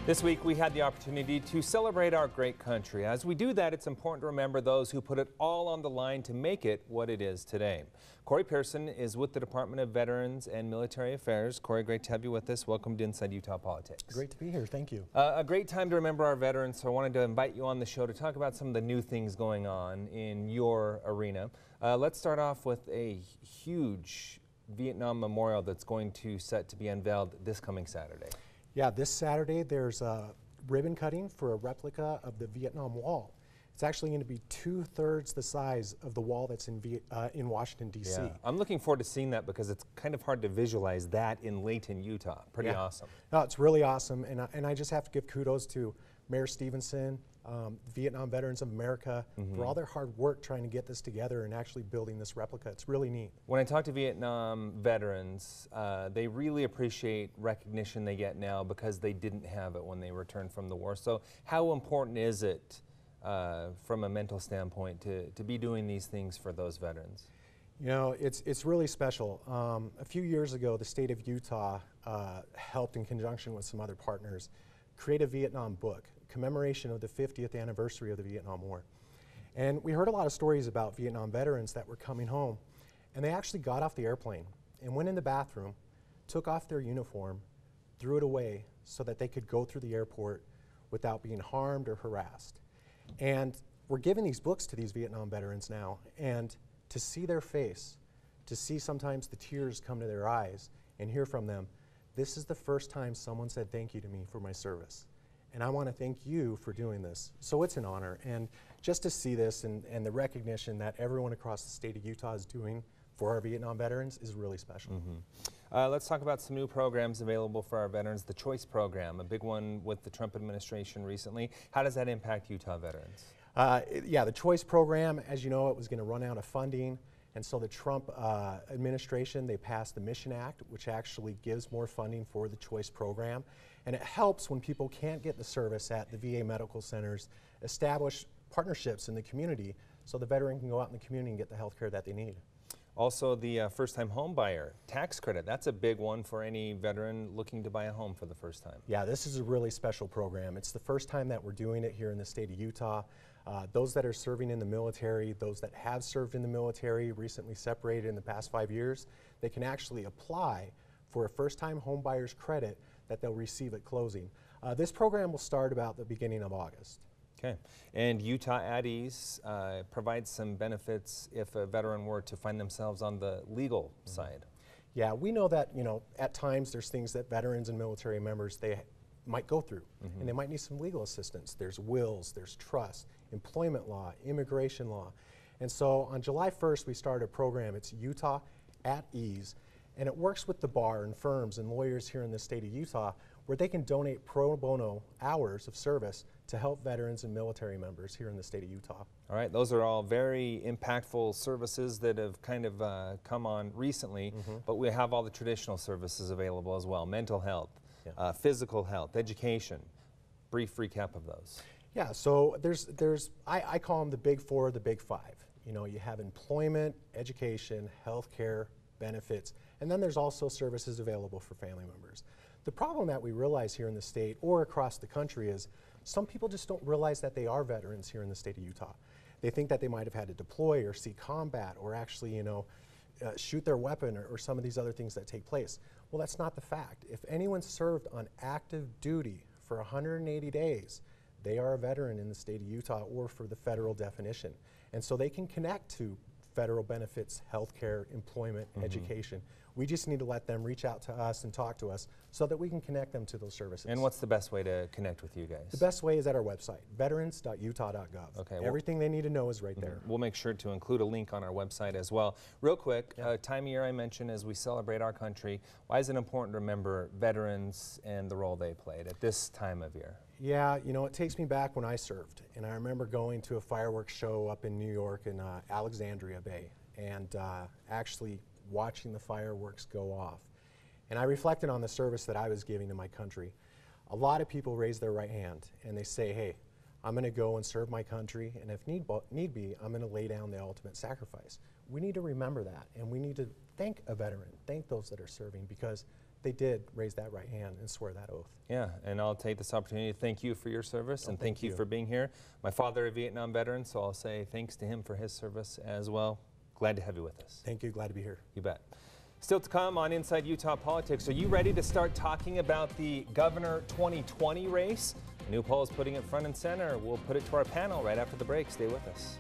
This week we had the opportunity to celebrate our great country. As we do that, it's important to remember those who put it all on the line to make it what it is today. Corey Pearson is with the Department of Veterans and Military Affairs. Corey, great to have you with us. Welcome to Inside Utah Politics. Great to be here. Thank you. A great time to remember our veterans, so I wanted to invite you on the show to talk about some of the new things going on in your arena. Let's start off with a huge Vietnam memorial that's going to set to be unveiled this coming Saturday. Yeah, this Saturday there's a ribbon cutting for a replica of the Vietnam Wall. It's actually going to be 2/3 the size of the wall that's in Washington, D.C. Yeah. I'm looking forward to seeing that because it's kind of hard to visualize that in Layton, Utah. Pretty awesome. No, it's really awesome, and I just have to give kudos to Mayor Stevenson, Vietnam Veterans of America, for all their hard work trying to get this together and actually building this replica. It's really neat. When I talk to Vietnam veterans, they really appreciate recognition they get now because they didn't have it when they returned from the war. So how important is it from a mental standpoint to be doing these things for those veterans? You know, it's really special. A few years ago, the state of Utah helped, in conjunction with some other partners, create a Vietnam book, commemoration of the 50th anniversary of the Vietnam War. And we heard a lot of stories about Vietnam veterans that were coming home, and they actually got off the airplane and went in the bathroom, took off their uniform, threw it away so that they could go through the airport without being harmed or harassed. And we're giving these books to these Vietnam veterans now, and to see their face, to see sometimes the tears come to their eyes and hear from them, this is the first time someone said thank you to me for my service. And I want to thank you for doing this. So it's an honor. And just to see this and the recognition that everyone across the state of Utah is doing for our Vietnam veterans is really special. Let's talk about some new programs available for our veterans. The Choice Program, a big one with the Trump administration recently. How does that impact Utah veterans? Yeah, the Choice Program, as you know, it was going to run out of funding. And so the Trump administration, they passed the Mission Act, which actually gives more funding for the Choice Program. And it helps when people can't get the service at the VA medical centers, establish partnerships in the community so the veteran can go out in the community and get the health care that they need. Also, the first-time home buyer tax credit. That's a big one for any veteran looking to buy a home for the first time. Yeah, this is a really special program. It's the first time that we're doing it here in the state of Utah. Those that are serving in the military, those that have served in the military, recently separated in the past 5 years, they can actually apply for a first-time home buyer's credit that they'll receive at closing. This program will start about the beginning of August. Okay, and Utah at Ease provides some benefits if a veteran were to find themselves on the legal side. Yeah, we know that, you know, at times there's things that veterans and military members, they might go through, and they might need some legal assistance. There's wills, there's trust, employment law, immigration law. And so on July 1st, we started a program. It's Utah at Ease, and it works with the bar and firms and lawyers here in the state of Utah where they can donate pro bono hours of service to help veterans and military members here in the state of Utah. All right, those are all very impactful services that have kind of come on recently, but we have all the traditional services available as well: mental health, physical health, education. Brief recap of those. Yeah, so I call them the big four, the big five. You know, you have employment, education, healthcare, benefits, and then there's also services available for family members. The problem that we realize here in the state or across the country is some people just don't realize that they are veterans here in the state of Utah. They think that they might have had to deploy or see combat or actually, you know, shoot their weapon or some of these other things that take place. Well, that's not the fact. If anyone served on active duty for 180 days, they are a veteran in the state of Utah or for the federal definition. And so they can connect to federal benefits, healthcare, employment, education. We just need to let them reach out to us and talk to us so that we can connect them to those services. And what's the best way to connect with you guys? The best way is at our website, veterans.utah.gov. Okay, everything they need to know is right there. We'll make sure to include a link on our website as well. Real quick, time of year I mentioned as we celebrate our country, why is it important to remember veterans and the role they played at this time of year? Yeah, you know, it takes me back when I served, and I remember going to a fireworks show up in New York in Alexandria Bay, and actually watching the fireworks go off. And I reflected on the service that I was giving to my country. A lot of people raise their right hand and they say, hey, I'm going to go and serve my country, and if need be, I'm going to lay down the ultimate sacrifice. We need to remember that, and we need to thank a veteran, thank those that are serving, because they did raise that right hand and swear that oath. Yeah, and I'll take this opportunity to thank you for your service and thank you you for being here. My father, a Vietnam veteran, so I'll say thanks to him for his service as well. Glad to have you with us. Thank you. Glad to be here. You bet. Still to come on Inside Utah Politics, are you ready to start talking about the Governor 2020 race? A new poll is putting it front and center. We'll put it to our panel right after the break. Stay with us.